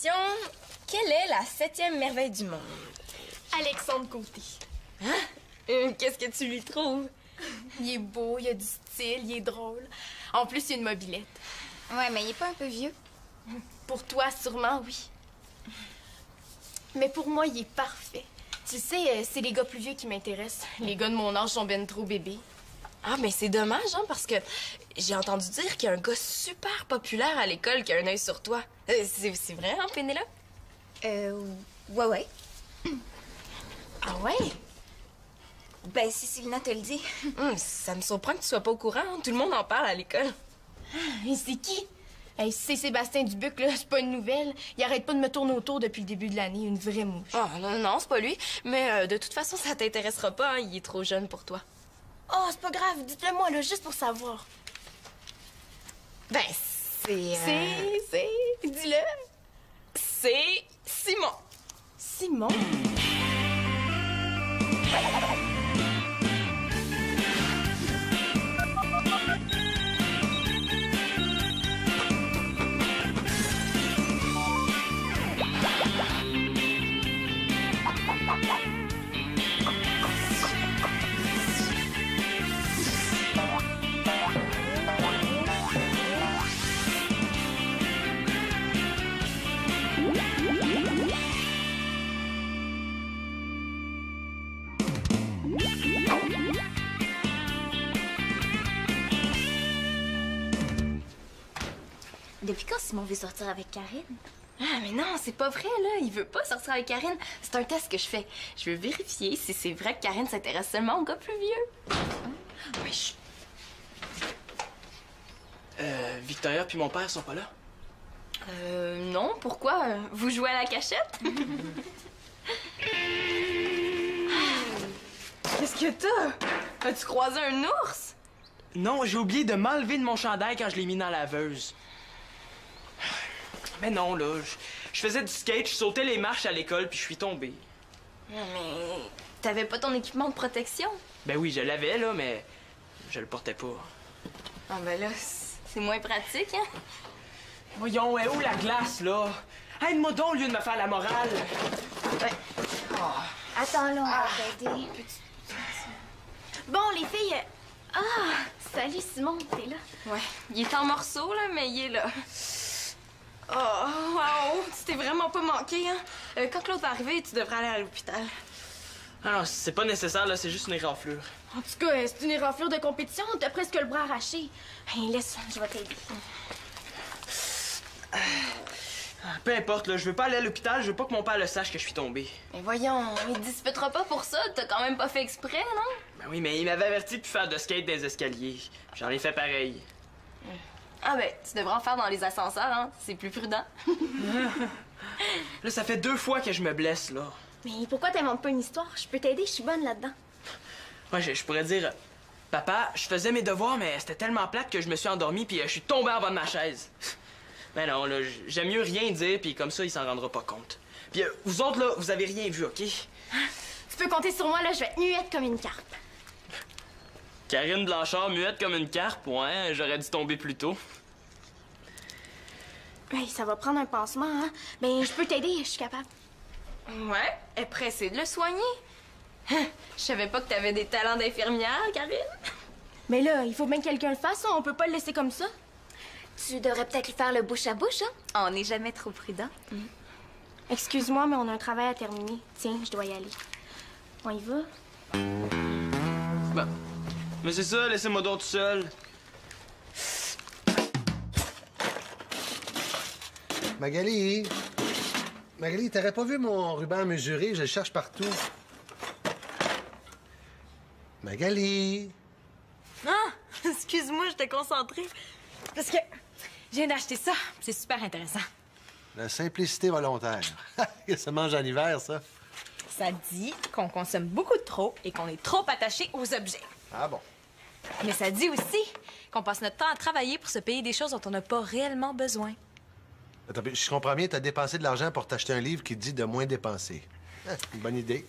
Quelle est la 7e merveille du monde? Alexandre Côté. Hein? Qu'est-ce que tu lui trouves? Il est beau, il a du style, il est drôle. En plus, il a une mobilette. Ouais, mais il est pas un peu vieux? Pour toi, sûrement, oui. Mais pour moi, il est parfait. Tu sais, c'est les gars plus vieux qui m'intéressent. Les gars de mon âge sont ben trop bébés. Ah, mais c'est dommage, hein, parce que j'ai entendu dire qu'il y a un gars super populaire à l'école qui a un œil sur toi. C'est vrai, hein, Pénélope? Ouais. Ah ouais? Ben, si Célina te le dit. Ça me surprend que tu sois pas au courant. Hein. Tout le monde en parle à l'école. Mais c'est qui? Hey, c'est Sébastien Dubuc, là, c'est pas une nouvelle. Il arrête pas de me tourner autour depuis le début de l'année, une vraie mouche. Oh, non, c'est pas lui. Mais de toute façon, ça t'intéressera pas, hein. Il est trop jeune pour toi. Oh, c'est pas grave, dites-le moi, là, juste pour savoir. Ben, c'est... Dis-le. C'est Simon. Simon? Depuis quand Simon veut sortir avec Karine? Ah, mais non, c'est pas vrai, là. Il veut pas sortir avec Karine. C'est un test que je fais. Je veux vérifier si c'est vrai que Karine s'intéresse seulement aux gars plus vieux. Oui, chut. Victoria puis mon père sont pas là? Non, pourquoi? Vous jouez à la cachette? Qu'est-ce que t'as? As-tu croisé un ours? Non, j'ai oublié de m'enlever de mon chandail quand je l'ai mis dans la laveuse. Mais non, là, je faisais du skate, je sautais les marches à l'école puis je suis tombé. Non, mais t'avais pas ton équipement de protection? Ben oui, je l'avais, là, mais je le portais pas. Ah ben là, c'est moins pratique, hein? Voyons, où la glace, là? Aide-moi donc au lieu de me faire la morale. Ouais. Attends, là, on va t'aider. Bon, les filles... salut Simon, t'es là? Ouais. Il est en morceaux, là, mais il est là. Oh, wow, tu t'es vraiment pas manqué, hein? Quand Claude va arriver, tu devrais aller à l'hôpital. Ah non, c'est pas nécessaire, là, c'est juste une éraflure. En tout cas, c'est une éraflure de compétition, t'as presque le bras arraché. Hey, laisse, je vais t'aider. Peu importe, là, je veux pas aller à l'hôpital, je veux pas que mon père le sache que je suis tombé. Mais voyons, il te disputera pas pour ça. T'as quand même pas fait exprès, non? Ben oui, mais il m'avait averti de faire de skate des escaliers. J'en ai fait pareil. Ah ben, tu devrais en faire dans les ascenseurs, hein? C'est plus prudent. Là, ça fait 2 fois que je me blesse, là. Mais pourquoi t'inventes pas une histoire? Je peux t'aider, je suis bonne là-dedans. Ouais, je pourrais dire... Papa, je faisais mes devoirs, mais c'était tellement plate que je me suis endormi puis je suis tombé en bas de ma chaise. Mais non, là, j'aime mieux rien dire, puis comme ça, il s'en rendra pas compte. Puis vous autres, là, vous avez rien vu, OK? Tu peux compter sur moi, là, je vais être muette comme une carpe. Karine Blanchard, muette comme une carpe, ouais, j'aurais dû tomber plus tôt. Hey, ça va prendre un pansement, hein? Ben, je peux t'aider, je suis capable. Ouais, elle est pressée de le soigner. Je savais pas que t'avais des talents d'infirmière, Karine. Mais là, il faut bien que quelqu'un le fasse, hein? On peut pas le laisser comme ça. Tu devrais peut-être lui faire le bouche à bouche, hein? On n'est jamais trop prudent. Excuse-moi, mais on a un travail à terminer. Tiens, je dois y aller. On y va? Bon. Mais c'est ça, laissez-moi donc tout seul. Magali! Magali, t'aurais pas vu mon ruban mesuré? Je le cherche partout. Magali! Ah! Excuse-moi, j'étais concentrée. Parce que je viens d'acheter ça. C'est super intéressant. La simplicité volontaire. Ça mange en hiver, ça. Ça dit qu'on consomme beaucoup de trop et qu'on est trop attaché aux objets. Ah bon? Mais ça dit aussi qu'on passe notre temps à travailler pour se payer des choses dont on n'a pas réellement besoin. Attends, je comprends bien, t'as dépensé de l'argent pour t'acheter un livre qui te dit de moins dépenser. Une bonne idée.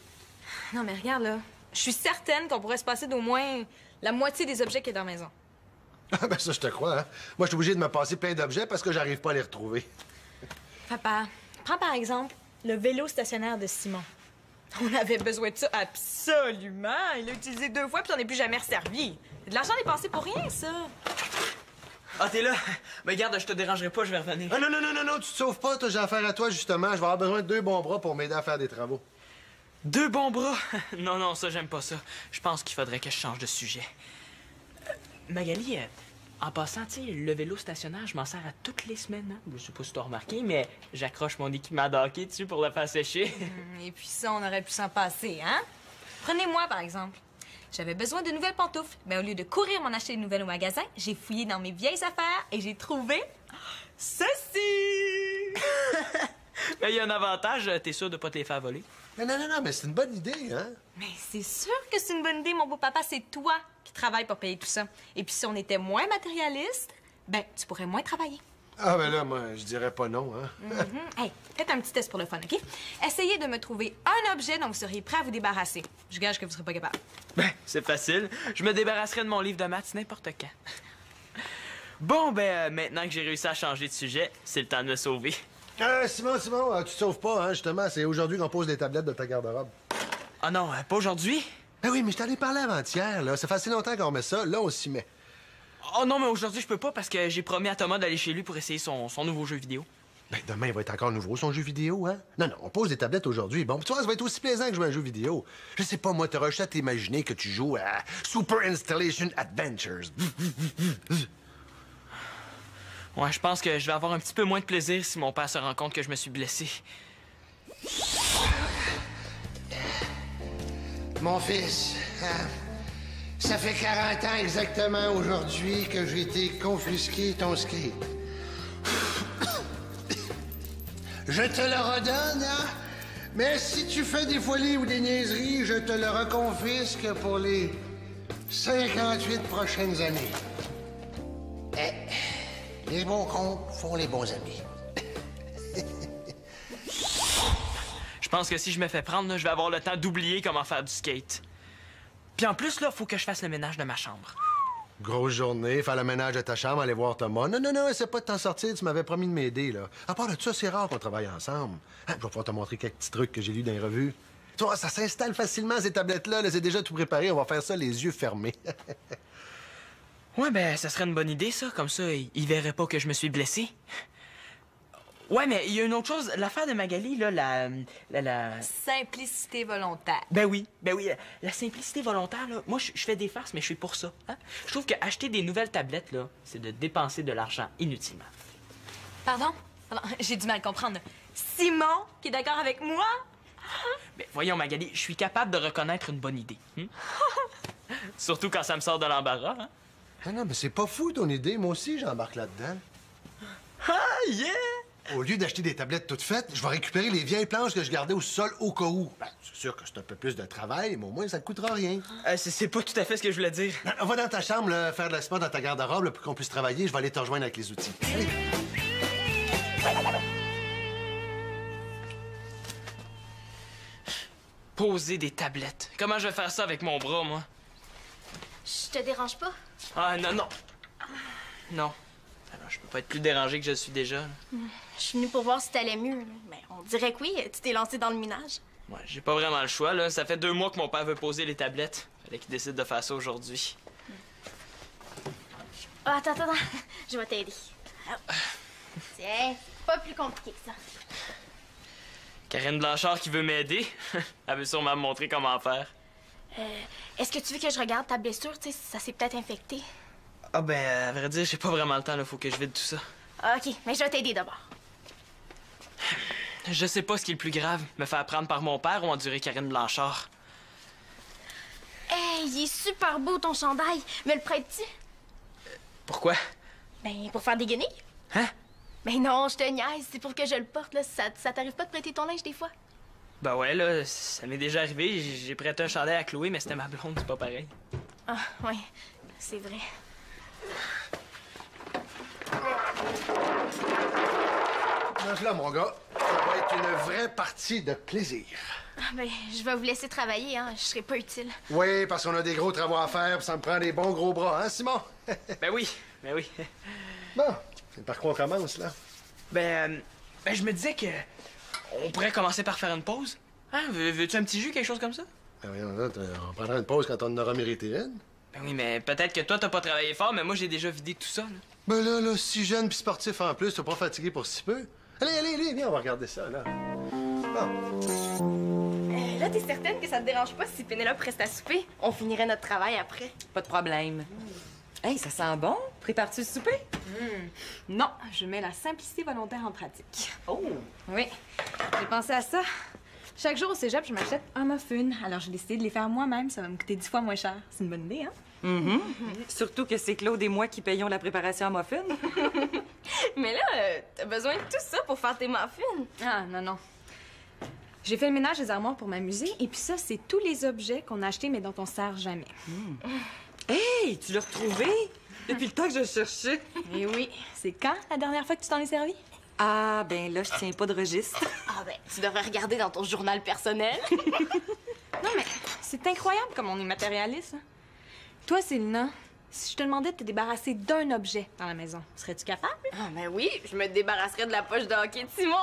Non, mais regarde, là. Je suis certaine qu'on pourrait se passer d'au moins la moitié des objets qu'il y a dans la maison. Ah ben ça, je te crois, hein? Moi, je suis obligé de me passer plein d'objets parce que j'arrive pas à les retrouver. Papa, Prends par exemple le vélo stationnaire de Simon. On avait besoin de ça absolument. Il l'a utilisé 2 fois puis on n'est plus jamais resservi. C'est de l'argent dépensé pour rien, ça. Ah, t'es là? Mais garde, je te dérangerai pas, je vais revenir. Ah non, tu te sauves pas, toi, j'ai affaire à toi, justement. Je vais avoir besoin de 2 bons bras pour m'aider à faire des travaux. 2 bons bras? Non, ça, j'aime pas ça. Je pense qu'il faudrait que je change de sujet. Magali, en passant, tu sais, le vélo stationnaire, je m'en sers à toutes les semaines. Hein? Je sais pas si t'as remarqué, mais j'accroche mon équipement de hockey dessus pour le faire sécher. Et puis ça, on aurait pu s'en passer, hein? Prenez-moi, par exemple. J'avais besoin de nouvelles pantoufles. Mais au lieu de courir m'en acheter de nouvelles au magasin, j'ai fouillé dans mes vieilles affaires et j'ai trouvé ceci! Mais il y a un avantage, t'es sûr de pas te les faire voler? Non, mais c'est une bonne idée, hein? Mais c'est sûr que c'est une bonne idée, mon beau papa. C'est toi qui travailles pour payer tout ça. Et puis si on était moins matérialiste, ben, tu pourrais moins travailler. Ah, ben là, moi, je dirais pas non, hein? Hey, faites un petit test pour le fun, OK? Essayez de me trouver un objet dont vous seriez prêt à vous débarrasser. Je gage que vous serez pas capable. Ben, c'est facile. Je me débarrasserai de mon livre de maths n'importe quand. Bon, ben, maintenant que j'ai réussi à changer de sujet, c'est le temps de me sauver. Simon, tu te sauves pas, hein, justement. C'est aujourd'hui qu'on pose les tablettes de ta garde-robe. Ah non, pas aujourd'hui. Ben oui, mais je t'en ai parlé avant-hier, là. Ça fait assez longtemps qu'on met ça. Là, on s'y met. Oh non, mais aujourd'hui, je peux pas parce que j'ai promis à Thomas d'aller chez lui pour essayer son nouveau jeu vidéo. Ben, demain, il va être encore nouveau, son jeu vidéo, hein? Non, on pose des tablettes aujourd'hui. Bon, tu vois, ça va être aussi plaisant que jouer à un jeu vidéo. Je sais pas, moi, t'auras juste à t'imaginer que tu joues à Super Installation Adventures. Ouais, je pense que je vais avoir un petit peu moins de plaisir si mon père se rend compte que je me suis blessé. Mon fils, ça fait 40 ans exactement aujourd'hui que j'ai été confisqué ton skate. Je te le redonne, hein? Mais si tu fais des folies ou des niaiseries, je te le reconfisque pour les 58 prochaines années. Les bons comptes font les bons amis. Je pense que si je me fais prendre, là, je vais avoir le temps d'oublier comment faire du skate. Puis en plus, là, faut que je fasse le ménage de ma chambre. Grosse journée, faire le ménage de ta chambre, aller voir Thomas. Non, essaie pas de t'en sortir, tu m'avais promis de m'aider, là. À part de ça, c'est rare qu'on travaille ensemble. Hein, je vais pouvoir te montrer quelques petits trucs que j'ai lus dans les revues. Tu vois, ça s'installe facilement, ces tablettes-là. Là, c'est déjà tout préparé, on va faire ça les yeux fermés. Ouais, ben, ça serait une bonne idée, ça. Comme ça, il verrait pas que je me suis blessé. Ouais, mais il y a une autre chose. L'affaire de Magali, là, la... Simplicité volontaire. Ben oui. La simplicité volontaire, là, moi, je fais des farces, mais je suis pour ça. Hein? Je trouve qu'acheter des nouvelles tablettes, là, c'est de dépenser de l'argent inutilement. Pardon? J'ai du mal comprendre. Simon, qui est d'accord avec moi? Ben, voyons, Magali, je suis capable de reconnaître une bonne idée. Surtout quand ça me sort de l'embarras. Hein? Ah non, mais c'est pas fou, ton idée. Moi aussi, j'embarque là-dedans. Ah, yeah! Au lieu d'acheter des tablettes toutes faites, je vais récupérer les vieilles planches que je gardais au sol au cas où. Ben, c'est sûr que c'est un peu plus de travail, mais au moins, ça te coûtera rien. C'est pas tout à fait ce que je voulais dire. Non, on va dans ta chambre, là, faire de la sport dans ta garde-robe là, pour qu'on puisse travailler. Je vais aller te rejoindre avec les outils. Allez. Poser des tablettes. Comment je vais faire ça avec mon bras, moi? Je te dérange pas? Ah, non. Non. Alors, je peux pas être plus dérangé que je suis déjà. Là. Je suis venue pour voir si t'allais mieux. Mais on dirait que oui, tu t'es lancé dans le minage. Ouais, j'ai pas vraiment le choix, là. Ça fait 2 mois que mon père veut poser les tablettes. Fallait qu'il décide de faire ça aujourd'hui. Ah, attends. Je vais t'aider. Tiens, pas plus compliqué que ça. Karine Blanchard qui veut m'aider. Elle veut sûrement me montrer comment faire. Est-ce que tu veux que je regarde ta blessure? Tu sais, ça s'est peut-être infecté. Ah ben, à vrai dire, j'ai pas vraiment le temps, là. Faut que je vide tout ça. OK, mais je vais t'aider d'abord. Je sais pas ce qui est le plus grave. Me faire prendre par mon père ou endurer Karine Blanchard. Hey, il est super beau ton chandail. Me le prêtes-tu? Pourquoi? Ben, pour faire des guenilles. Hein? Ben non, je te niaise. C'est pour que je le porte, là. Ça t'arrive pas de prêter ton linge des fois? Ben ouais, là, ça m'est déjà arrivé. J'ai prêté un chandail à Chloé, mais c'était ma blonde, c'est pas pareil. Ah, ouais, c'est vrai. Mange-là, mon gars. Ça va être une vraie partie de plaisir. Ah, ben, je vais vous laisser travailler, hein. Je serai pas utile. Oui, parce qu'on a des gros travaux à faire, puis ça me prend des bons gros bras, hein, Simon? Ben oui. Bon, c'est par quoi on commence, là? Ben, je me disais que on pourrait commencer par faire une pause. Hein? Veux-tu un petit jus, quelque chose comme ça? Ben voyons, là, on prendra une pause quand on en aura mérité une. Ben oui, mais peut-être que toi, t'as pas travaillé fort, mais moi, j'ai déjà vidé tout ça, là. Ben là, si jeune puis sportif en plus, t'es pas fatigué pour si peu. Allez, viens, on va regarder ça, là. Bon. Là, t'es certaine que ça te dérange pas si Pénélope reste à souper? On finirait notre travail après. Pas de problème. Hey, ça sent bon. Prépares-tu le souper? Non, je mets la simplicité volontaire en pratique. Oh! Oui, j'ai pensé à ça. Chaque jour au cégep, je m'achète un muffin. Alors, j'ai décidé de les faire moi-même. Ça va me coûter 10 fois moins cher. C'est une bonne idée, hein? Surtout que c'est Claude et moi qui payons la préparation à muffin. Mais là, t'as besoin de tout ça pour faire tes muffins. Ah, non. J'ai fait le ménage des armoires pour m'amuser. Et puis ça, c'est tous les objets qu'on a achetés mais dont on se sert jamais. Hey, tu l'as retrouvé? Depuis le temps que je le cherchais. Eh oui. C'est quand la dernière fois que tu t'en es servi? Ah, ben là, je tiens pas de registre. Ah ben, tu devrais regarder dans ton journal personnel. Non, mais c'est incroyable comme on est matérialiste. Hein. Toi, Célina, si je te demandais de te débarrasser d'un objet dans la maison, serais-tu capable? Ah ben oui, je me débarrasserais de la poche de hockey de Simon.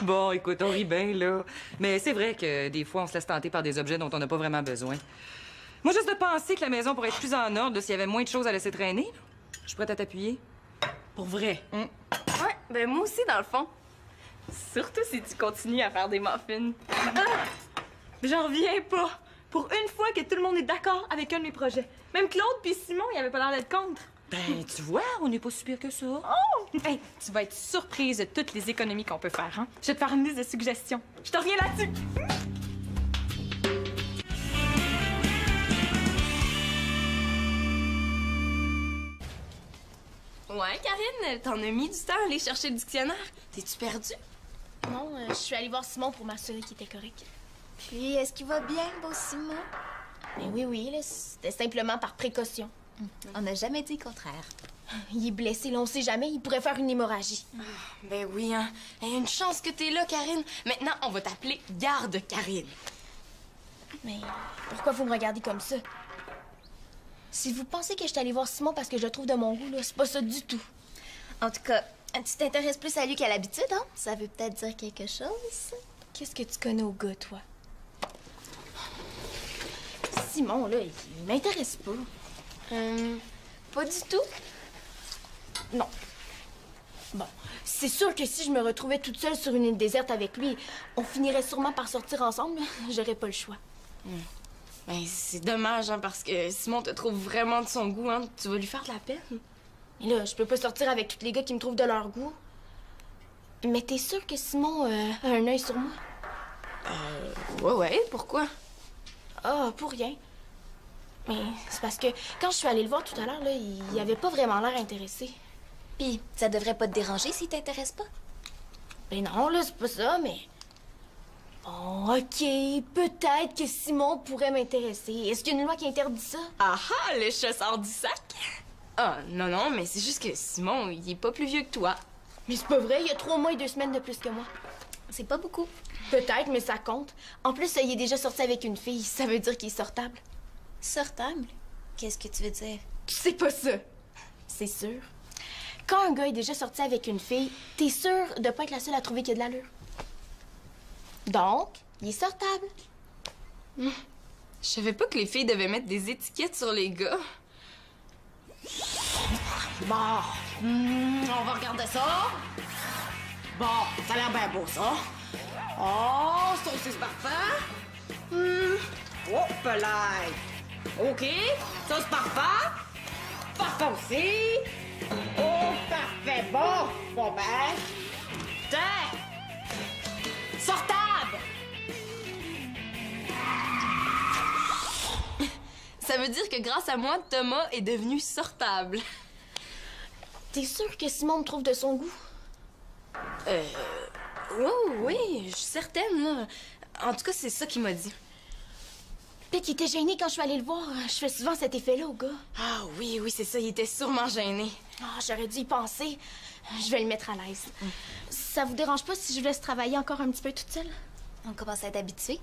Bon, écoute, on rit bien, là. Mais c'est vrai que des fois, on se laisse tenter par des objets dont on n'a pas vraiment besoin. Moi, juste de penser que la maison pourrait être plus en ordre là, s'il y avait moins de choses à laisser traîner, là. Je suis prête à t'appuyer. Pour vrai. Ouais, ben moi aussi, dans le fond. Surtout si tu continues à faire des muffins. J'en reviens pas. Pour une fois que tout le monde est d'accord avec un de mes projets. Même Claude puis Simon, ils avaient pas l'air d'être contre. Ben, tu vois, on n'est pas si pire que ça. Hey, tu vas être surprise de toutes les économies qu'on peut faire, hein? Je vais te faire une liste de suggestions. Je te reviens là-dessus. Ouais, Karine, t'en as mis du temps à aller chercher le dictionnaire. T'es-tu perdue? Non, je suis allée voir Simon pour m'assurer qu'il était correct. Puis, est-ce qu'il va bien, beau Simon? Mais oui, là, c'était simplement par précaution. On n'a jamais dit le contraire. Il est blessé, là, on sait jamais, il pourrait faire une hémorragie. Ben oui, hein. Hey, une chance que t'es là, Karine. Maintenant, on va t'appeler Garde Karine. Mais pourquoi vous me regardez comme ça? Si vous pensez que je suis allée voir Simon parce que je le trouve de mon goût, là, c'est pas ça du tout. En tout cas, tu t'intéresses plus à lui qu'à l'habitude, hein? Ça veut peut-être dire quelque chose? Qu'est-ce que tu connais au gars, toi? Simon, là, il m'intéresse pas. Pas du tout. Non. Bon, c'est sûr que si je me retrouvais toute seule sur une île déserte avec lui, on finirait sûrement par sortir ensemble. J'aurais pas le choix. Ben, c'est dommage, hein, parce que Simon te trouve vraiment de son goût, hein. Tu vas lui faire de la peine. Mais là, je peux pas sortir avec tous les gars qui me trouvent de leur goût. Mais t'es sûr que Simon a un œil sur moi? Ouais, pourquoi? Ah, pour rien. Mais c'est parce que quand je suis allée le voir tout à l'heure, là, il avait pas vraiment l'air intéressé. Puis, ça devrait pas te déranger s'il t'intéresse pas? Ben non, là, c'est pas ça, mais... Bon, OK, peut-être que Simon pourrait m'intéresser. Est-ce qu'il y a une loi qui interdit ça? Ah ah, le chat sort du sac! Ah, non, mais c'est juste que Simon, il est pas plus vieux que toi. Mais c'est pas vrai, il y a 3 mois et 2 semaines de plus que moi. C'est pas beaucoup. Peut-être, mais ça compte. En plus, il est déjà sorti avec une fille. Ça veut dire qu'il est sortable. Sortable? Qu'est-ce que tu veux dire? C'est pas ça. C'est sûr. Quand un gars est déjà sorti avec une fille, t'es sûr de pas être la seule à trouver qu'il y a de l'allure. Donc, il est sortable. Je savais pas que les filles devaient mettre des étiquettes sur les gars. Bon, on va regarder ça. Bon, ça a l'air bien beau, ça. Oh, ça aussi, c'est parfait. Hop là. OK, ça, c'est parfait. Parfait aussi. Oh, parfait. Bon, ben. Tiens. Sortable. Ça veut dire que grâce à moi, Thomas est devenu sortable. T'es sûr que Simon me trouve de son goût? Oui, je suis certaine, là. En tout cas, c'est ça qu'il m'a dit. Peut-être qu'il était gêné quand je suis allée le voir. Je fais souvent cet effet-là au gars. Ah oui, c'est ça, il était sûrement gêné. Ah, j'aurais dû y penser. Je vais le mettre à l'aise. Ça vous dérange pas si je vous laisse travailler encore un petit peu toute seule? On commence à être habitué.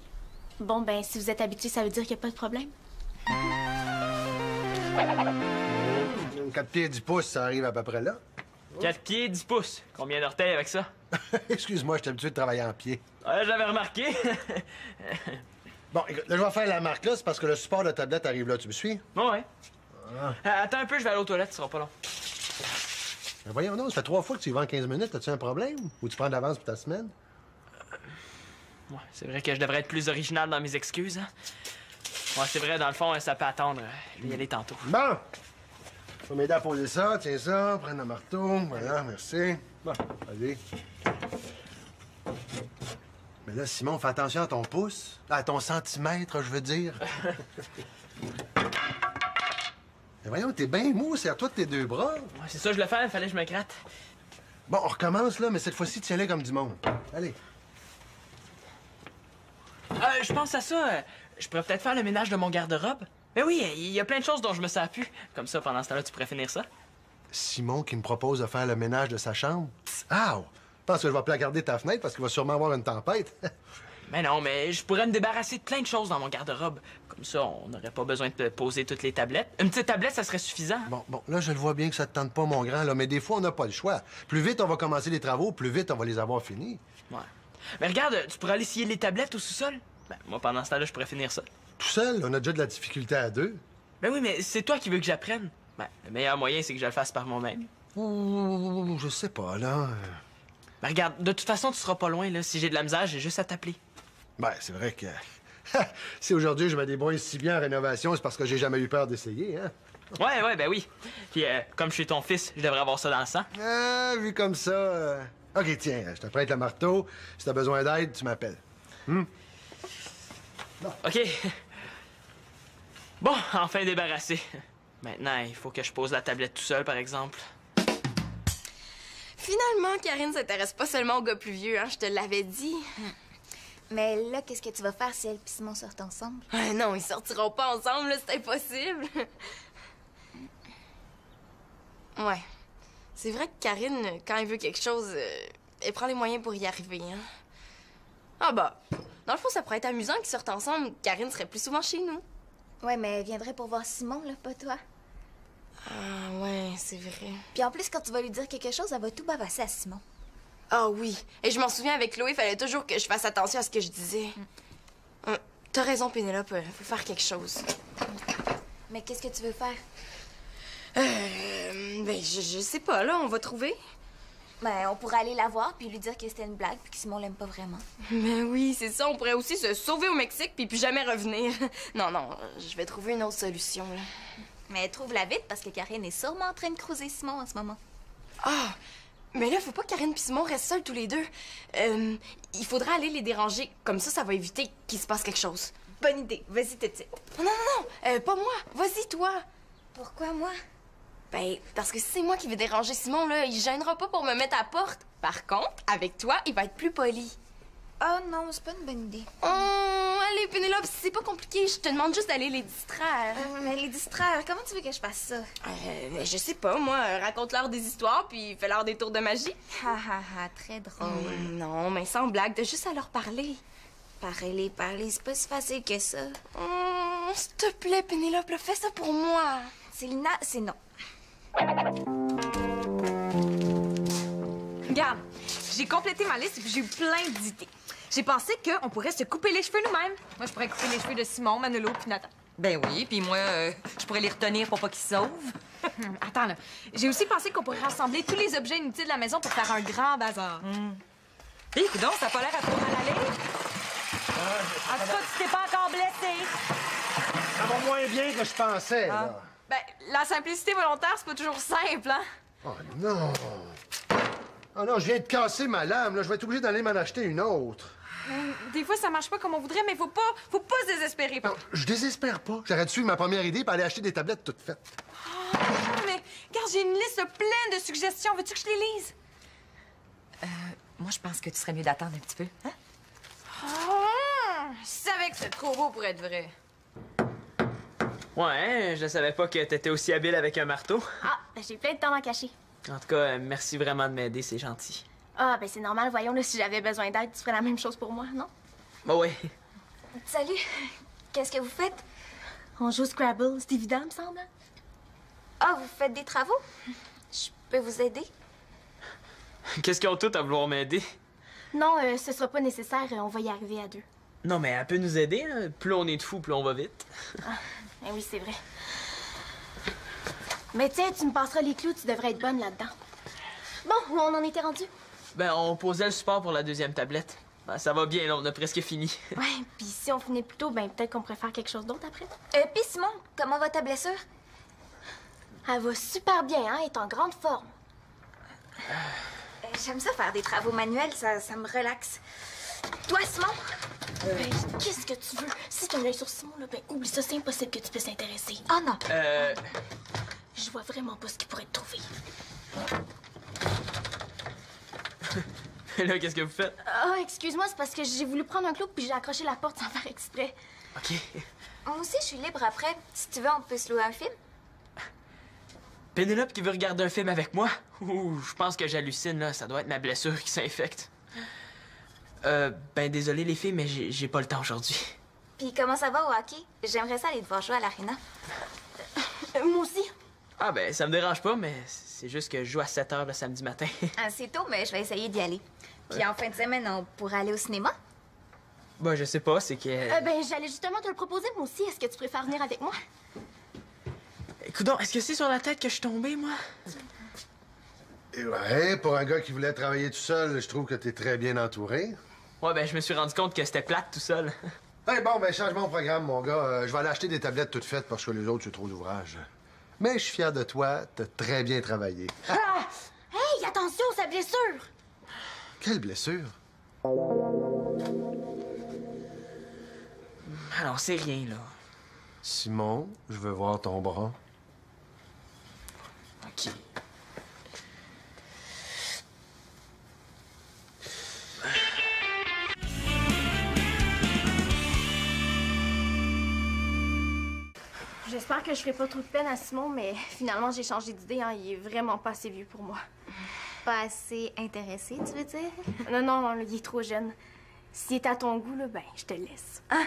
Bon, ben, si vous êtes habitué, ça veut dire qu'il n'y a pas de problème. Une 4 pieds 10 pouces, ça arrive à peu près là. 4 pieds, 10 pouces. Combien d'orteils avec ça? Excuse-moi, je suis habitué de travailler en pied. Ouais, j'avais remarqué. Bon, écoute, là, je vais faire la marque là, c'est parce que le support de tablette arrive là. Tu me suis? Bon, ouais. Attends un peu, je vais aller aux toilettes, ce sera pas long. Ben voyons donc, ça fait 3 fois que tu y vas en 15 minutes. As-tu un problème? Ou tu prends de l'avance pour ta semaine? Ouais, c'est vrai que je devrais être plus original dans mes excuses, hein? Ouais, c'est vrai, dans le fond, ça peut attendre. Je vais y aller tantôt. Bon! Faut m'aider à poser ça, tiens ça, prendre le marteau. Voilà, merci. Bon, allez. Mais là, Simon, fais attention à ton pouce. À ton centimètre, je veux dire. Mais voyons, t'es bien mou, serre-toi de tes 2 bras. Ouais, c'est ça, je le fais, il fallait que je me gratte. Bon, on recommence, là, mais cette fois-ci, tiens-les comme du monde. Allez. Je pense à ça. Je pourrais peut-être faire le ménage de mon garde-robe. Mais oui, il y a plein de choses dont je me sers plus. Comme ça, pendant ce temps-là, tu pourrais finir ça. Simon qui me propose de faire le ménage de sa chambre. Ah! Je pense que je vais plus regarder ta fenêtre parce qu'il va sûrement avoir une tempête. Mais non, mais je pourrais me débarrasser de plein de choses dans mon garde-robe. Comme ça, on n'aurait pas besoin de poser toutes les tablettes. Une petite tablette, ça serait suffisant. Bon, là, je le vois bien que ça te tente pas, mon grand, là, mais des fois, on n'a pas le choix. Plus vite on va commencer les travaux, plus vite on va les avoir finis. Ouais. Mais regarde, tu pourrais aller scier les tablettes au sous-sol. Ben, moi, pendant ce temps-là, je pourrais finir ça. Tout seul, on a déjà de la difficulté à 2. Ben oui, mais c'est toi qui veux que j'apprenne. Ben, le meilleur moyen, c'est que je le fasse par moi-même. Ouh, je sais pas, là. Ben regarde, de toute façon, tu seras pas loin, là. Si j'ai de la misère, j'ai juste à t'appeler. Ben, c'est vrai que... si aujourd'hui je me débrouille si bien en rénovation, c'est parce que j'ai jamais eu peur d'essayer, hein? Ouais, ben oui. Puis, comme je suis ton fils, je devrais avoir ça dans le sang. Ah, vu comme ça... OK, tiens, je te prête le marteau. Si t'as besoin d'aide, tu m'appelles. OK. Bon, enfin débarrassé. Maintenant, il faut que je pose la tablette tout seul, par exemple. Finalement, Karine s'intéresse pas seulement aux gars plus vieux, hein, je te l'avais dit. Mais là, qu'est-ce que tu vas faire si elle et Simon sortent ensemble? Non, ils sortiront pas ensemble, là, c'est impossible. Ouais. C'est vrai que Karine, quand elle veut quelque chose, elle prend les moyens pour y arriver, hein. Ah bah, dans le fond, ça pourrait être amusant qu'ils sortent ensemble. Karine serait plus souvent chez nous. Ouais, mais elle viendrait pour voir Simon, là, pas toi. Ah ouais, c'est vrai. Puis en plus, quand tu vas lui dire quelque chose, elle va tout bavasser à Simon. Ah oui. Et je m'en souviens avec Chloé, il fallait toujours que je fasse attention à ce que je disais. T'as raison, Pénélope, faut faire quelque chose. Mais qu'est-ce que tu veux faire? Ben, je sais pas, là, on va trouver. Ben, on pourrait aller la voir puis lui dire que c'était une blague puis que Simon l'aime pas vraiment. Ben oui, c'est ça, on pourrait aussi se sauver au Mexique puis plus jamais revenir. Non, je vais trouver une autre solution, là. Mais trouve-la vite parce que Karine est sûrement en train de cruiser Simon en ce moment. Ah! Mais là, faut pas que Karine et Simon restent seuls tous les deux. Il faudra aller les déranger. Comme ça va éviter qu'il se passe quelque chose. Bonne idée. Vas-y, Tété. Non, pas moi. Vas-y, toi. Pourquoi moi? Ben, parce que si c'est moi qui vais déranger Simon, là, il gênera pas pour me mettre à la porte. Par contre, avec toi, il va être plus poli. Oh non, c'est pas une bonne idée. Oh, allez, Pénélope, c'est pas compliqué. Je te demande juste d'aller les distraire. Mais les distraire, comment tu veux que je fasse ça? Je sais pas, moi. Raconte-leur des histoires, puis fais-leur des tours de magie. Ha ha ha, très drôle. Non, mais sans blague, t'as juste à leur parler. Parler, c'est pas si facile que ça. S'il te plaît, Pénélope, là, fais ça pour moi. Célina, c'est non. Regarde, j'ai complété ma liste et puis j'ai eu plein d'idées. J'ai pensé qu'on pourrait se couper les cheveux nous-mêmes. Moi, je pourrais couper les cheveux de Simon, Manolo puis Nathan. Ben oui, puis moi, je pourrais les retenir pour pas qu'ils se sauvent. Attends, là. J'ai aussi pensé qu'on pourrait rassembler tous les objets inutiles de la maison pour faire un grand bazar. Hé, donc, ça a pas l'air à trop mal aller. En tout cas, tu t'es pas encore blessé. Ça va moins bien que je pensais, là. Ben, la simplicité volontaire, c'est pas toujours simple, hein? Oh non! Oh non, je viens de casser ma lame, là. Je vais être obligé d'aller m'en acheter une autre. Des fois, ça marche pas comme on voudrait, mais faut pas se désespérer. Non, je désespère pas. J'aurais dû suivre ma première idée et aller acheter des tablettes toutes faites. Mais, regarde, j'ai une liste pleine de suggestions. Veux-tu que je les lise? Moi, je pense que tu serais mieux d'attendre un petit peu, hein? Je savais que c'était trop beau pour être vrai. Ouais, je savais pas que t'étais aussi habile avec un marteau. Ah, j'ai plein de temps à cacher. En tout cas, merci vraiment de m'aider, c'est gentil. Ah, ben c'est normal, voyons, là, si j'avais besoin d'aide, tu ferais la même chose pour moi, non? Bah ouais. Salut, qu'est-ce que vous faites? On joue au Scrabble, c'est évident, me semble. Ah, vous faites des travaux? Je peux vous aider? Qu'est-ce qu'ils ont tout à vouloir m'aider? Non, ce sera pas nécessaire. On va y arriver à deux. Non, mais elle peut nous aider. Hein? Plus on est de fous, plus on va vite. Eh oui, c'est vrai. Mais tiens, tu me passeras les clous. Tu devrais être bonne là-dedans. Bon, où on en était rendu? Ben, on posait le support pour la deuxième tablette. Ben, ça va bien, là, on a presque fini. Ouais, puis si on finit plus tôt, ben peut-être qu'on pourrait faire quelque chose d'autre après. Puis Simon, comment va ta blessure? Elle va super bien, hein? Elle est en grande forme. J'aime ça faire des travaux manuels, ça me relaxe. Toi, Simon? Ben, qu'est-ce que tu veux? Si t'as un œil sur Simon, là, ben oublie ça, c'est impossible que tu puisses s'intéresser. Oh non. Je vois vraiment pas ce qu'il pourrait te trouver. Là, qu'est-ce que vous faites? Ah, excuse-moi, c'est parce que j'ai voulu prendre un clou puis j'ai accroché la porte sans faire exprès. OK. Moi aussi, je suis libre après. Si tu veux, on peut se louer un film. Pénélope qui veut regarder un film avec moi? Ouh, je pense que j'hallucine, là. Ça doit être ma blessure qui s'infecte. Ben désolé les filles, mais j'ai pas le temps aujourd'hui. Puis comment ça va au hockey? J'aimerais ça aller te voir jouer à l'aréna. Moi aussi. Ah ben, ça me dérange pas, mais c'est juste que je joue à 7 h le samedi matin. C'est tôt, mais je vais essayer d'y aller. Puis en fin de semaine, on pourrait aller au cinéma? Ben, je sais pas, c'est que... Ben, j'allais justement te le proposer, moi aussi. Est-ce que tu préfères venir avec moi? Coudonc, est-ce que c'est sur la tête que je suis tombé, moi? Et ouais, pour un gars qui voulait travailler tout seul, je trouve que t'es très bien entouré. Ouais, ben, je me suis rendu compte que c'était plate tout seul. Hey, bon, ben, change mon programme, mon gars. Je vais aller acheter des tablettes toutes faites parce que les autres, c'est trop d'ouvrage. Mais je suis fier de toi, t'as très bien travaillé. Ah! Hey, attention, sa blessure! Quelle blessure? Alors, c'est rien, là. Simon, je veux voir ton bras. OK. J'espère que je ferai pas trop de peine à Simon, mais finalement, j'ai changé d'idée. Hein. Il est vraiment pas assez vieux pour moi. Pas assez intéressé, tu veux dire? Non, non, il est trop jeune. S'il est à ton goût, là, ben, je te laisse. Ah,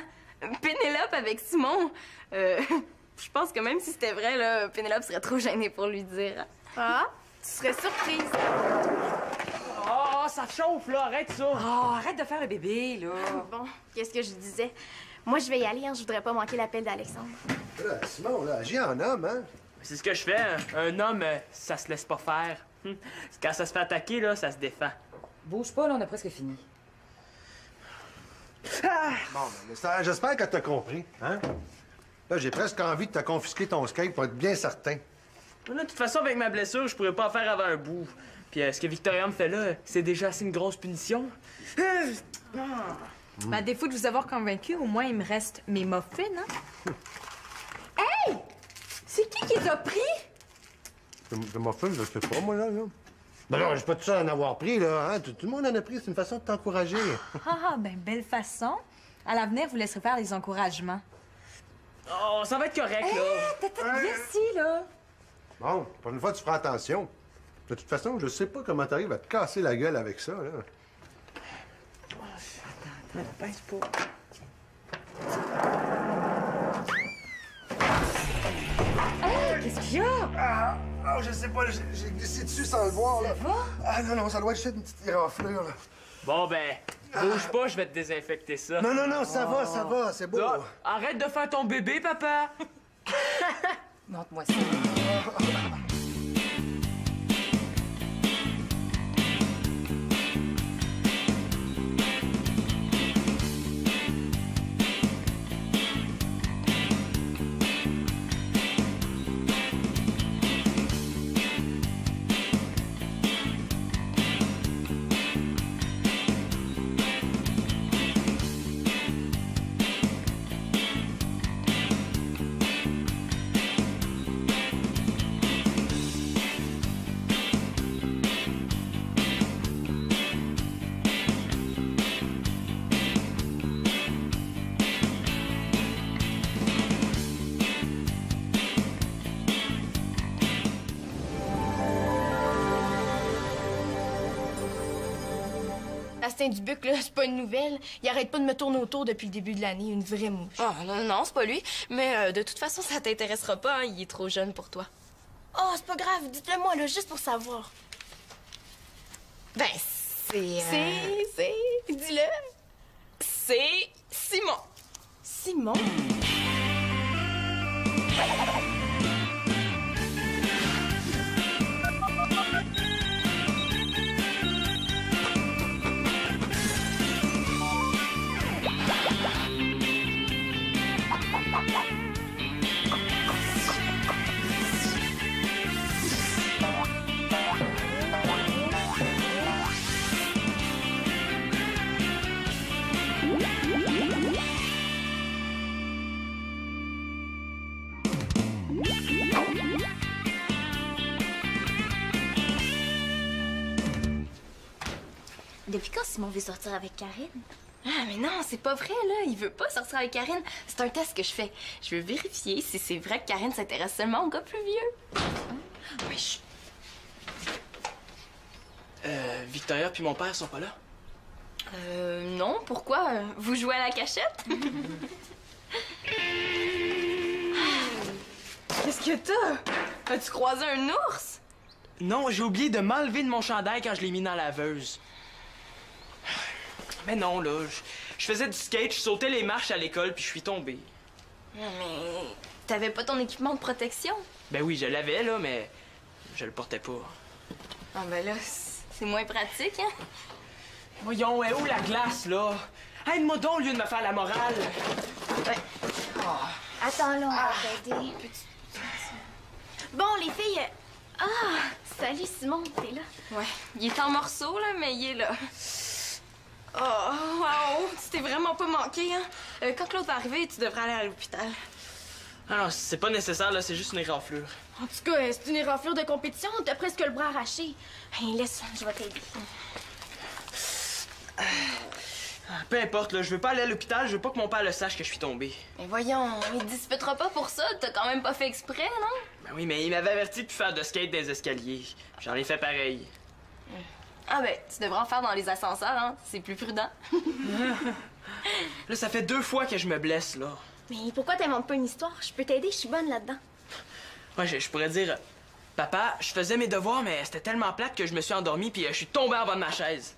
Pénélope avec Simon. Je pense que même si c'était vrai, là, Pénélope serait trop gênée pour lui dire. Ah, tu serais surprise. Oh, ça chauffe, là, arrête ça! Oh, arrête de faire le bébé, là. Bon, qu'est-ce que je disais? Moi, je vais y aller, hein. Je voudrais pas manquer l'appel d'Alexandre. Là, Simon, là, agis en homme, hein? C'est ce que je fais. Hein. Un homme, ça se laisse pas faire. Quand ça se fait attaquer, là, ça se défend. Bouge pas, là, on a presque fini. Bon, ben, j'espère que t'as compris, hein? Là, j'ai presque envie de te confisquer ton skate pour être bien certain. Là, de toute façon, avec ma blessure, je pourrais pas en faire avant un bout. Puis ce que Victoria me fait là, c'est déjà assez une grosse punition. À défaut de vous avoir convaincu, au moins, il me reste mes muffins, hein? Hey! C'est qui les a pris? Je m'en fous, je sais pas, moi, là. Ben non, j'ai pas tout ça à en avoir pris, là, hein? Tout le monde en a pris, c'est une façon de t'encourager. Ben, belle façon. À l'avenir, vous laisserez faire les encouragements. Oh, ça va être correct, là. Viens ici, là. Bon, pour une fois, tu feras attention. De toute façon, je sais pas comment t'arrives à te casser la gueule avec ça, là. Pince pas. Qu'est-ce qu'il y a? Ah, je sais pas, j'ai glissé dessus sans le voir, là. Ça va? Ah non, non, ça doit être juste une petite éraflure, là. Bon, ben, bouge pas, je vais te désinfecter ça. Non, non, non, ça va, c'est beau. Là, arrête de faire ton bébé, papa! Montre-moi ça. Astin Dubuc, là, c'est pas une nouvelle. Il arrête pas de me tourner autour depuis le début de l'année. Une vraie mouche. Oh, non, non, c'est pas lui. Mais de toute façon, ça t'intéressera pas, hein. Il est trop jeune pour toi. Oh, c'est pas grave. Dites-le moi, là, juste pour savoir. Ben, c'est... Dis-le. C'est Simon. Simon? Depuis quand Simon veut sortir avec Karine? Ah, mais non, c'est pas vrai, là. Il veut pas sortir avec Karine. C'est un test que je fais. Je veux vérifier si c'est vrai que Karine s'intéresse seulement aux gars plus vieux. Oui, chut. Victoria puis mon père sont pas là? Non, pourquoi? Vous jouez à la cachette? Qu'est-ce que t'as? As-tu croisé un ours? Non, j'ai oublié de m'enlever de mon chandail quand je l'ai mis dans la laveuse. Mais non, là, je faisais du skate, je sautais les marches à l'école, puis je suis tombé. Non, mais t'avais pas ton équipement de protection? Ben oui, je l'avais, là, mais je le portais pas. Ah ben là, c'est moins pratique, hein? Voyons, où la glace, là? Aide-moi donc au lieu de me faire la morale. Ouais. Attends, là, on va t'aider. Bon, les filles... Ah! Salut, Simon, t'es là? Ouais. Il est en morceaux, là, mais il est là. Oh, wow! Tu t'es vraiment pas manqué, hein? Quand Claude va arriver, tu devrais aller à l'hôpital. Ah non, c'est pas nécessaire, là, c'est juste une éraflure. En tout cas, c'est une éraflure de compétition, t'as presque le bras arraché. Hey, laisse, je vais t'aider. Peu importe, là, je veux pas aller à l'hôpital, je veux pas que mon père le sache que je suis tombé. Mais voyons, il te disputera pas pour ça. T'as quand même pas fait exprès, non? Ben oui, mais il m'avait averti de plus faire de skate des escaliers. J'en ai fait pareil. Ah ben, tu devrais en faire dans les ascenseurs, hein? C'est plus prudent. Là, ça fait 2 fois que je me blesse, là. Mais pourquoi t'inventes pas une histoire? Je peux t'aider, je suis bonne là-dedans. Ouais, je pourrais dire... Papa, je faisais mes devoirs, mais c'était tellement plate que je me suis endormi puis je suis tombé en bas de ma chaise.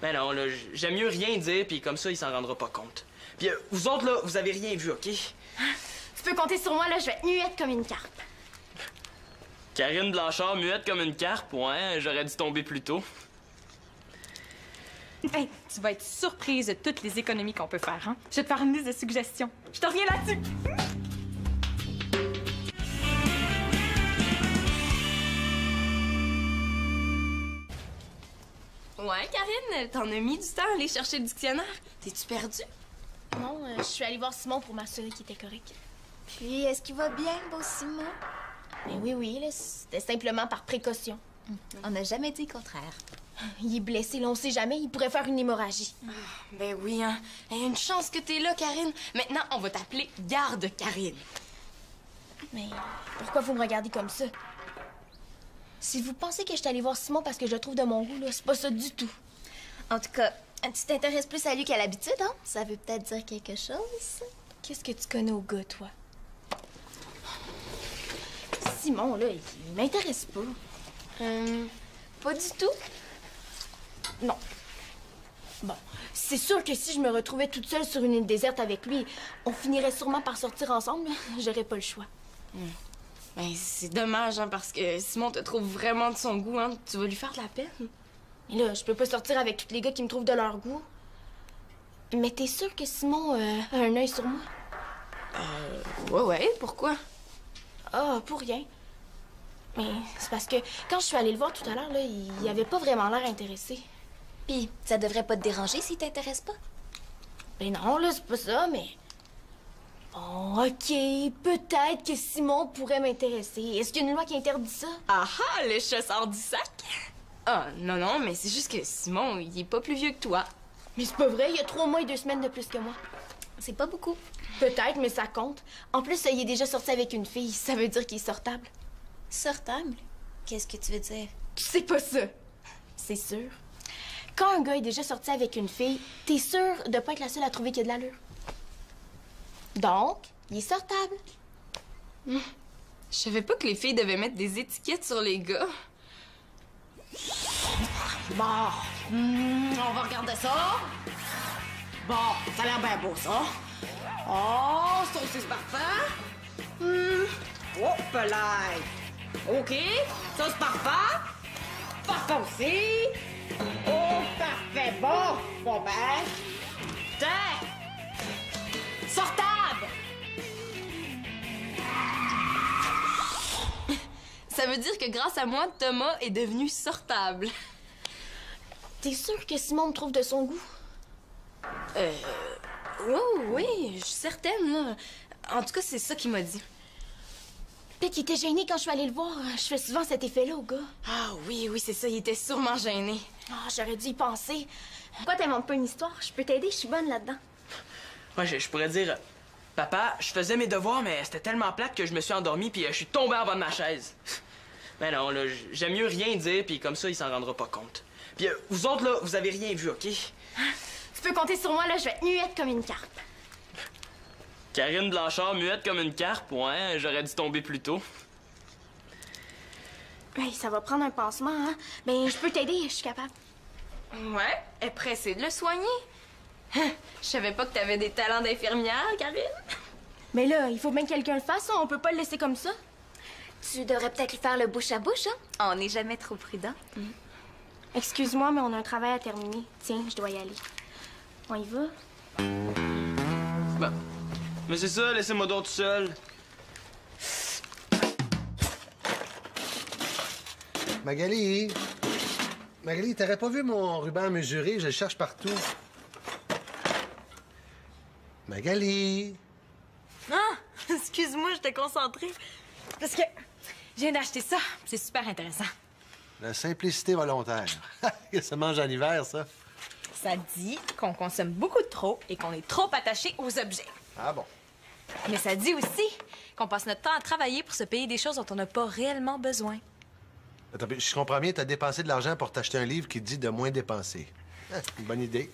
Ben non, là, j'aime mieux rien dire, puis comme ça, il s'en rendra pas compte. Puis vous autres, là, vous avez rien vu, OK? Tu peux compter sur moi, là, je vais être muette comme une carpe. Karine Blanchard, muette comme une carpe, ouais, j'aurais dû tomber plus tôt. Hey, tu vas être surprise de toutes les économies qu'on peut faire, hein? Je vais te faire une liste de suggestions. Je te reviens là-dessus. Ouais, Karine, t'en as mis du temps à aller chercher le dictionnaire. T'es-tu perdue? Non, je suis allée voir Simon pour m'assurer qu'il était correct. Puis, est-ce qu'il va bien, beau Simon? Mais oui, là, c'était simplement par précaution. On n'a jamais dit le contraire. Il est blessé, là, on sait jamais, il pourrait faire une hémorragie. Ben oui, hein. Il y a une chance que t'es là, Karine. Maintenant, on va t'appeler Garde Karine. Mais pourquoi vous me regardez comme ça? Si vous pensez que je suis allée voir Simon parce que je le trouve de mon goût, là, c'est pas ça du tout. En tout cas, tu t'intéresses plus à lui qu'à l'habitude, hein? Ça veut peut-être dire quelque chose? Qu'est-ce que tu connais au gars, toi? Simon, là, il m'intéresse pas. Pas du tout. Non. Bon, c'est sûr que si je me retrouvais toute seule sur une île déserte avec lui, on finirait sûrement par sortir ensemble. J'aurais pas le choix. Ben, c'est dommage, hein, parce que Simon te trouve vraiment de son goût, hein. Tu vas lui faire de la peine. Et là, je peux pas sortir avec tous les gars qui me trouvent de leur goût. Mais t'es sûr que Simon a un œil sur moi? Ouais, pourquoi? Ah, pour rien. Mais c'est parce que quand je suis allée le voir tout à l'heure, là, il avait pas vraiment l'air intéressé. Puis, ça devrait pas te déranger s'il t'intéresse pas? Ben non, là, c'est pas ça, mais... Bon, OK, peut-être que Simon pourrait m'intéresser. Est-ce qu'il y a une loi qui interdit ça? Ah ah, le chat sort du sac! Ah, non, mais c'est juste que Simon, il est pas plus vieux que toi. Mais c'est pas vrai, il y a 3 mois et 2 semaines de plus que moi. C'est pas beaucoup. Peut-être, mais ça compte. En plus, il est déjà sorti avec une fille. Ça veut dire qu'il est sortable. Sortable? Qu'est-ce que tu veux dire? Tu sais pas ça. C'est sûr. Quand un gars est déjà sorti avec une fille, t'es sûr de pas être la seule à trouver qu'il y a de l'allure. Donc, il est sortable. Je savais pas que les filles devaient mettre des étiquettes sur les gars. Bon, on va regarder ça. Bon, ça a l'air bien beau, ça. Oh, saucisse parfait. Hop là. OK, sauce parfait. Parfait aussi. Oh, parfait, bon. Bon, ben. Tiens. Sortable. Ça veut dire que grâce à moi, Thomas est devenu sortable. T'es sûre que Simon me trouve de son goût? Oui, je suis certaine, là. En tout cas, c'est ça qu'il m'a dit. Peut-être qu'il était gêné quand je suis allée le voir. Je fais souvent cet effet-là au gars. Ah oui, c'est ça, il était sûrement gêné. Ah, j'aurais dû y penser. Pourquoi t'inventes pas une histoire? Je peux t'aider, je suis bonne là-dedans. Moi, je pourrais dire, papa, je faisais mes devoirs, mais c'était tellement plate que je me suis endormi puis je suis tombé en bas de ma chaise. Mais non, là, j'aime mieux rien dire puis comme ça, il s'en rendra pas compte. Puis vous autres, là, vous avez rien vu, OK? Tu peux compter sur moi, là, je vais être muette comme une carpe. Karine Blanchard, muette comme une carpe, ouais, j'aurais dû tomber plus tôt. Hey, ça va prendre un pansement, hein? Ben, je peux t'aider, je suis capable. Ouais, elle est pressée de le soigner. Je savais pas que t'avais des talents d'infirmière, Karine. Mais là, il faut bien que quelqu'un le fasse, on peut pas le laisser comme ça. Tu devrais peut-être lui faire le bouche à bouche, hein? On n'est jamais trop prudent. Excuse-moi, mais on a un travail à terminer. Tiens, je dois y aller. On y va? Ben, mais c'est ça, laissez-moi donc tout seul. Magali, t'aurais pas vu mon ruban mesuré? Je le cherche partout. Magali! Ah! Excuse-moi, j'étais concentrée. Parce que je viens d'acheter ça. C'est super intéressant. La simplicité volontaire. Ça mange en hiver, ça. Ça dit qu'on consomme beaucoup trop et qu'on est trop attaché aux objets. Ah bon? Mais ça dit aussi qu'on passe notre temps à travailler pour se payer des choses dont on n'a pas réellement besoin. Attends, je comprends bien, t'as dépensé de l'argent pour t'acheter un livre qui te dit de moins dépenser. Une bonne idée.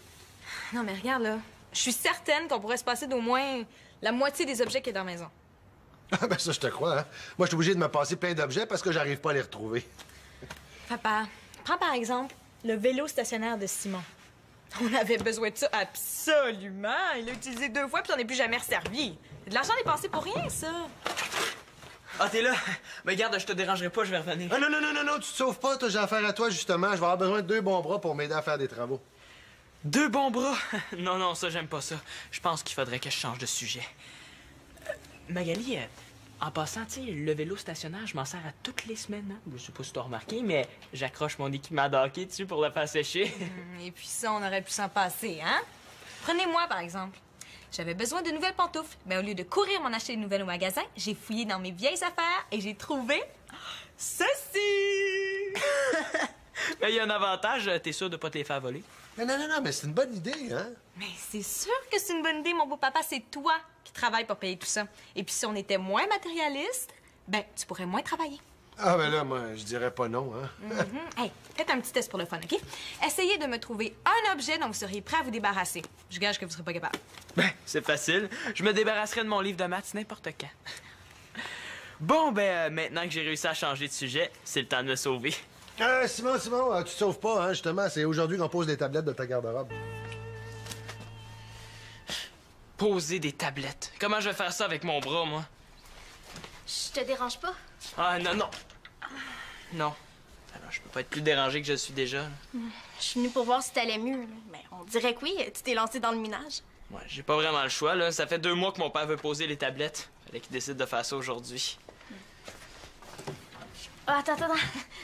Non, mais regarde, là. Je suis certaine qu'on pourrait se passer d'au moins la moitié des objets qu'il y a dans la maison. Ah ben ça, je te crois, hein? Moi, je suis obligé de me passer plein d'objets parce que j'arrive pas à les retrouver. Papa, prends par exemple le vélo stationnaire de Simon. On avait besoin de ça absolument. Il l'a utilisé 2 fois puis on n'est plus jamais resservi. C'est de l'argent dépensé pour rien, ça. Ah, t'es là? Mais garde, je te dérangerai pas, je vais revenir. Ah non, tu te sauves pas, toi, j'ai affaire à toi, justement. Je vais avoir besoin de 2 bons bras pour m'aider à faire des travaux. 2 bons bras? Non, ça, j'aime pas ça. Je pense qu'il faudrait que je change de sujet. Magali, en passant, tu sais, le vélo stationnaire, je m'en sers à toutes les semaines. Hein? Je sais pas si t'as remarqué, mais j'accroche mon équipement de hockey dessus pour le faire sécher. Et puis ça, on aurait pu s'en passer, hein? Prenez-moi, par exemple. J'avais besoin de nouvelles pantoufles. Mais au lieu de courir m'en acheter de nouvelles au magasin, j'ai fouillé dans mes vieilles affaires et j'ai trouvé ceci! Mais il y a un avantage, t'es sûr de pas te les faire voler? Non, mais c'est une bonne idée, hein? Mais c'est sûr que c'est une bonne idée, mon beau papa. C'est toi qui travailles pour payer tout ça. Et puis si on était moins matérialiste, ben, tu pourrais moins travailler. Ah, ben là, moi, je dirais pas non, hein? Hey, faites un petit test pour le fun, OK? Essayez de me trouver un objet dont vous seriez prêt à vous débarrasser. Je gage que vous serez pas capable. Ben, c'est facile. Je me débarrasserai de mon livre de maths n'importe quand. Bon, ben, maintenant que j'ai réussi à changer de sujet, c'est le temps de me sauver. Simon, tu te sauves pas, hein, justement. C'est aujourd'hui qu'on pose des tablettes de ta garde-robe. Poser des tablettes. Comment je vais faire ça avec mon bras, moi? Je te dérange pas? Ah, non. Non. Alors, je peux pas être plus dérangé que je suis déjà. Là. Je suis venue pour voir si t'allais mieux. Là. Ben, on dirait que oui, tu t'es lancé dans le minage. Ouais, j'ai pas vraiment le choix, là. Ça fait 2 mois que mon père veut poser les tablettes. Fallait qu'il décide de faire ça aujourd'hui. Ah, attends,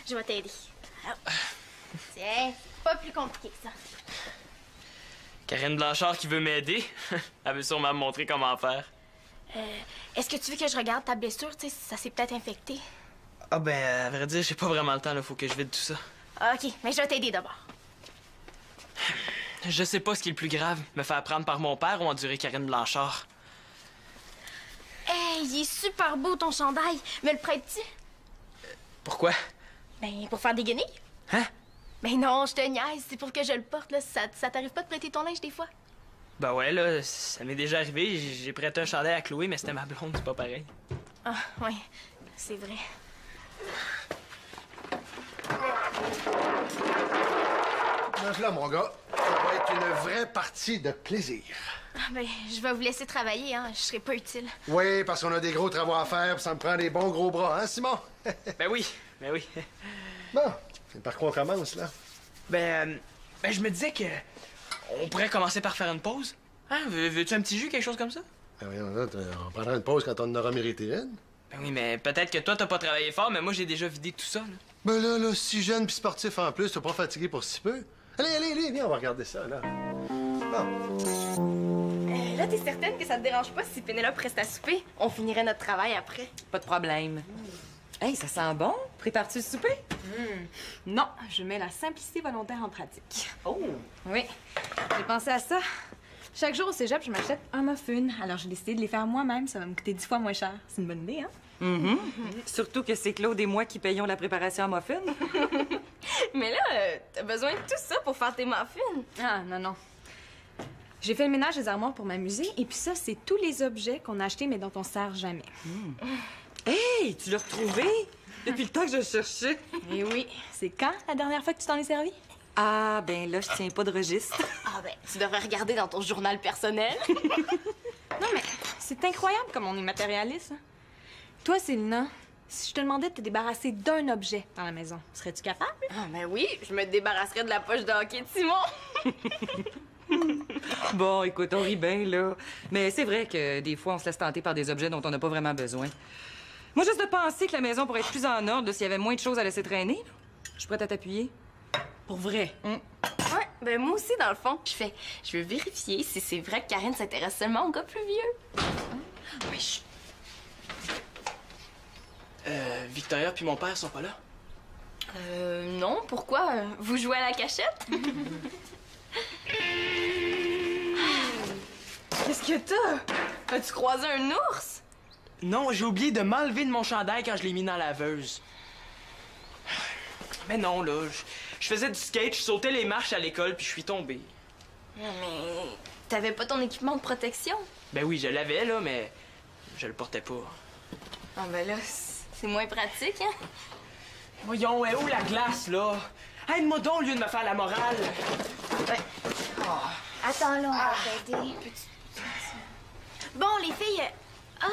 je vais t'aider. Tiens, c'est pas plus compliqué que ça. Karine Blanchard qui veut m'aider. Elle veut sûrement me montrer comment faire. Est-ce que tu veux que je regarde ta blessure? Tu sais, ça s'est peut-être infecté. Ah ben, à vrai dire, j'ai pas vraiment le temps, là. Faut que je vide tout ça. Ah, OK, mais je vais t'aider d'abord. Je sais pas ce qui est le plus grave. Me faire prendre par mon père ou endurer Karine Blanchard. Hey, il est super beau ton chandail. Me le prêtes-tu? Pourquoi? Ben, pour faire des guenilles. Hein? Ben non, je te niaise. C'est pour que je le porte, là. Ça t'arrive pas de prêter ton linge des fois? Ben ouais, là, ça m'est déjà arrivé. J'ai prêté un chandail à Chloé, mais c'était ma blonde, c'est pas pareil. Ah, ouais, c'est vrai. Mange-la, mon gars. Ça va être une vraie partie de plaisir. Ah, ben, je vais vous laisser travailler, hein. Je serai pas utile. Oui, parce qu'on a des gros travaux à faire, puis ça me prend des bons gros bras, hein, Simon? Ben oui, ben oui. Bon, c'est par quoi on commence, là? Ben, je me disais que on pourrait commencer par faire une pause. Hein? Veux-tu un petit jus, quelque chose comme ça? Ben voyons, là, on prendra une pause quand on en aura mérité une. Ben oui, mais peut-être que toi, t'as pas travaillé fort, mais moi, j'ai déjà vidé tout ça, là. Ben là, si jeune puis sportif en plus, t'es pas fatigué pour si peu. Allez, viens, on va regarder ça, là. Bon. Là, t'es certaine que ça te dérange pas si Pénélope reste à souper? On finirait notre travail après. Pas de problème. Hey, ça sent bon. Prépares-tu le souper? Non, je mets la simplicité volontaire en pratique. Oh! Oui, j'ai pensé à ça. Chaque jour au cégep, je m'achète un muffin. Alors j'ai décidé de les faire moi-même. Ça va me coûter 10 fois moins cher. C'est une bonne idée, hein? Surtout que c'est Claude et moi qui payons la préparation à muffin. Mais là, t'as besoin de tout ça pour faire tes muffins. Ah, non. J'ai fait le ménage des armoires pour m'amuser. Et puis ça, c'est tous les objets qu'on a achetés mais dont on sert jamais. Hey, tu l'as retrouvé? Depuis le temps que je le cherchais. Eh oui. C'est quand la dernière fois que tu t'en es servi? Ah, ben là, je tiens pas de registre. Ah ben, tu devrais regarder dans ton journal personnel. Non, mais c'est incroyable comme on est matérialiste. Hein. Toi, Célina, si je te demandais de te débarrasser d'un objet dans la maison, serais-tu capable? Ah ben oui, je me débarrasserais de la poche de hockey de Simon. Bon, écoute, on rit bien, là. Mais c'est vrai que des fois, on se laisse tenter par des objets dont on n'a pas vraiment besoin. Moi, juste de penser que la maison pourrait être plus en ordre là, s'il y avait moins de choses à laisser traîner, là. Je suis prête à t'appuyer. Pour vrai? Ouais, ben moi aussi, dans le fond. Je veux vérifier si c'est vrai que Karine s'intéresse seulement aux gars plus vieux. Oui, chut. Victoria puis mon père sont pas là? Non, pourquoi? Vous jouez à la cachette? Qu'est-ce que t'as? As-tu croisé un ours? Non, j'ai oublié de m'enlever de mon chandail quand je l'ai mis dans la laveuse. Mais non, là, je faisais du skate, je sautais les marches à l'école, puis je suis tombé. Non, mais t'avais pas ton équipement de protection? Ben oui, je l'avais, là, mais je le portais pas. Ah ben là, c'est moins pratique, hein? Voyons, où la glace, là? Aide-moi donc au lieu de me faire la morale. Attends, là, on va t'aider. Bon, les filles... Ah!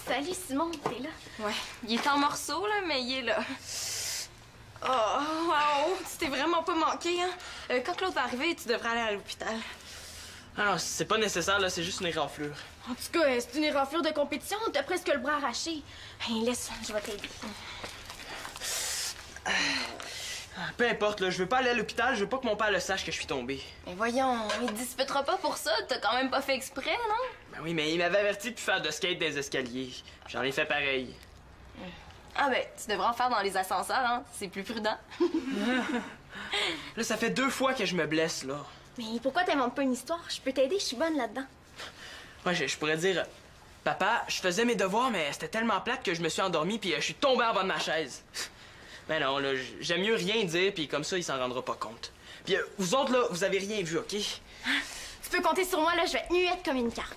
Salut, Simon, t'es là? Ouais. Il est en morceaux, là, mais il est là. Oh, wow! Tu t'es vraiment pas manqué, hein? Quand Claude va arriver, tu devrais aller à l'hôpital. Ah non, c'est pas nécessaire, là, c'est juste une éraflure. En tout cas, c'est une éraflure de compétition. T'as presque le bras arraché. Hey, laisse, je vais t'aider. Peu importe, là, je veux pas aller à l'hôpital, je veux pas que mon père le sache que je suis tombé. Mais voyons, il te disputera pas pour ça. T'as quand même pas fait exprès, non? Ben oui, mais il m'avait averti de faire de skate des escaliers. J'en ai fait pareil. Ah ben, tu devrais en faire dans les ascenseurs, hein? C'est plus prudent. Là, ça fait 2 fois que je me blesse, là. Mais pourquoi t'inventes pas une histoire? Je peux t'aider, je suis bonne là-dedans. Ouais, je pourrais dire... Papa, je faisais mes devoirs, mais c'était tellement plate que je me suis endormi puis je suis tombé en bas de ma chaise. Ben non, là, j'aime mieux rien dire, puis comme ça, il s'en rendra pas compte. Puis vous autres, là, vous avez rien vu, OK? Tu peux compter sur moi, là, je vais être muette comme une carpe.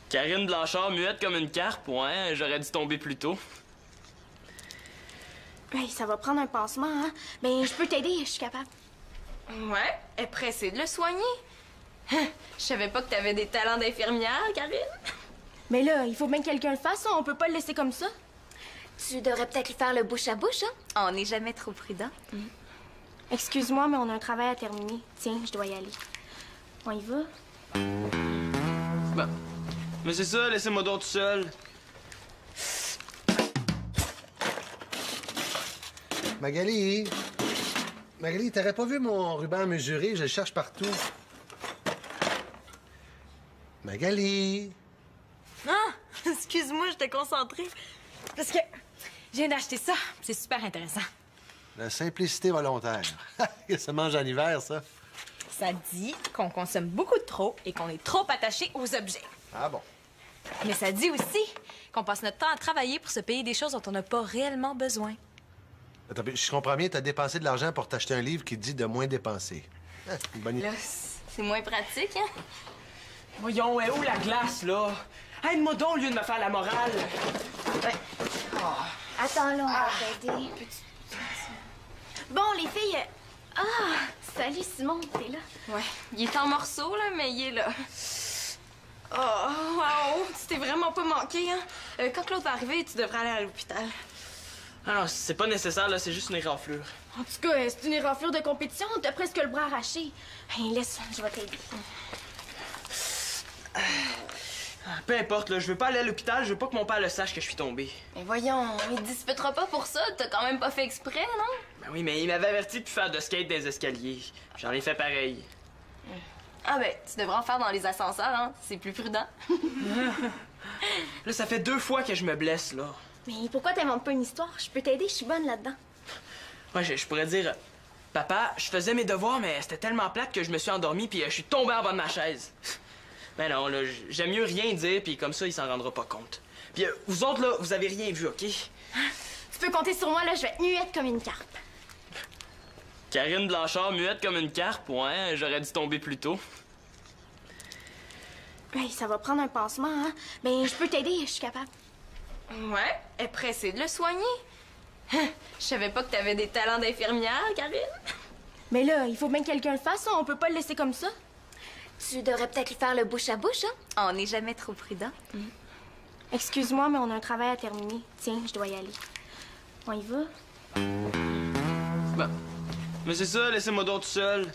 Karine Blanchard, muette comme une carpe, ouais, j'aurais dû tomber plus tôt. Hey, ça va prendre un pansement, hein? Ben, je peux t'aider, je suis capable. Ouais, elle est pressée de le soigner. Je savais pas que t'avais des talents d'infirmière, Karine. Mais là, il faut bien que quelqu'un le fasse, on peut pas le laisser comme ça. Tu devrais peut-être lui faire le bouche à bouche, hein? On n'est jamais trop prudent. Excuse-moi, mais on a un travail à terminer. Tiens, je dois y aller. On y va? Ben, mais c'est ça, laissez-moi donc tout seul. Magali, t'aurais pas vu mon ruban mesuré? Je le cherche partout. Magali! Ah! Excuse-moi, j'étais concentrée. Parce que je viens d'acheter ça. C'est super intéressant. La simplicité volontaire. Ça mange en hiver, ça. Ça dit qu'on consomme beaucoup trop et qu'on est trop attaché aux objets. Ah bon? Mais ça dit aussi qu'on passe notre temps à travailler pour se payer des choses dont on n'a pas réellement besoin. Attends, je comprends bien, t'as dépensé de l'argent pour t'acheter un livre qui dit de moins dépenser. Une bonne idée. Là, c'est moins pratique, hein? Voyons, où la glace, là? Aide-moi donc au lieu de me faire la morale. Attends, là, on va t'aider. Bon, les filles... Ah, salut Simon, t'es là? Ouais. Il est en morceaux, là, mais il est là. Oh, wow! Tu t'es vraiment pas manqué, hein? Quand Claude va arriver, tu devrais aller à l'hôpital. Ah non, c'est pas nécessaire, là, c'est juste une éraflure. En tout cas, c'est une éraflure de compétition, t'as presque le bras arraché. Hey, laisse, je vais t'aider. Peu importe, là, je veux pas aller à l'hôpital, je veux pas que mon père le sache que je suis tombé. Mais voyons, il te disputera pas pour ça. T'as quand même pas fait exprès, non? Ben oui, mais il m'avait averti de plus faire de skate des escaliers. J'en ai fait pareil. Ah ben, tu devrais en faire dans les ascenseurs, hein? C'est plus prudent. Là, ça fait 2 fois que je me blesse, là. Mais pourquoi t'inventes pas une histoire? Je peux t'aider, je suis bonne là-dedans. Ouais, je pourrais dire... Papa, je faisais mes devoirs, mais c'était tellement plate que je me suis endormi puis je suis tombé en bas de ma chaise. Ben non, là, j'aime mieux rien dire, puis comme ça, il s'en rendra pas compte. Puis vous autres, là, vous avez rien vu, OK? Tu peux compter sur moi, là, je vais être muette comme une carpe. Karine Blanchard, muette comme une carpe, ouais, j'aurais dû tomber plus tôt. Hey, ça va prendre un pansement, hein? Ben, je peux t'aider, je suis capable. Ouais, elle est pressée de le soigner. Je savais pas que t'avais des talents d'infirmière, Karine. Mais là, il faut bien que quelqu'un le fasse, on peut pas le laisser comme ça. Tu devrais peut-être lui faire le bouche à bouche, hein? On n'est jamais trop prudent. Excuse-moi, mais on a un travail à terminer. Tiens, je dois y aller. On y va? Ben, mais c'est ça, laissez-moi donc tout seul.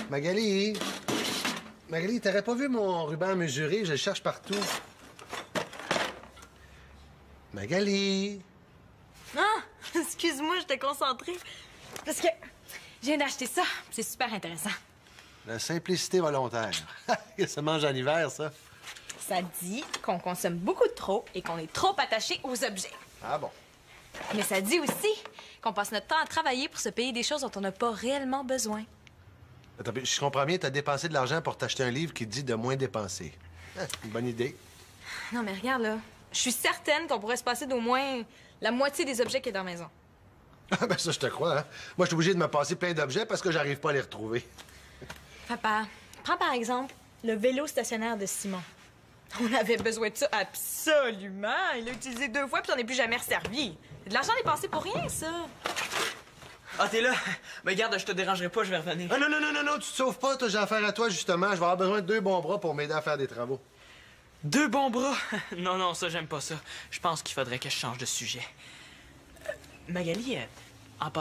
Magali! Magali, t'aurais pas vu mon ruban mesuré? Je le cherche partout. Magali! Ah! Excuse-moi, j'étais concentrée. Parce que je viens d'acheter ça. C'est super intéressant. La simplicité volontaire. Ça mange en hiver, ça. Ça dit qu'on consomme beaucoup trop et qu'on est trop attaché aux objets. Ah bon? Mais ça dit aussi qu'on passe notre temps à travailler pour se payer des choses dont on n'a pas réellement besoin. Attends, je comprends bien, t'as dépensé de l'argent pour t'acheter un livre qui dit de moins dépenser. Une bonne idée. Non, mais regarde, là. Je suis certaine qu'on pourrait se passer d'au moins la moitié des objets qu'il y a dans la maison. Ah ben ça, je te crois, hein? Moi, je suis obligé de me passer plein d'objets parce que j'arrive pas à les retrouver. Papa, prends par exemple le vélo stationnaire de Simon. On avait besoin de ça absolument. Il l'a utilisé 2 fois puis on n'est plus jamais resservi. C'est de l'argent dépensé pour rien, ça. Ah, t'es là? Mais garde, je te dérangerai pas, je vais revenir. Ah non, tu te sauves pas, toi, j'ai affaire à toi, justement. Je vais avoir besoin de 2 bons bras pour m'aider à faire des travaux. 2 bons bras? Non, ça, j'aime pas ça. Je pense qu'il faudrait que je change de sujet. Magali, en passant...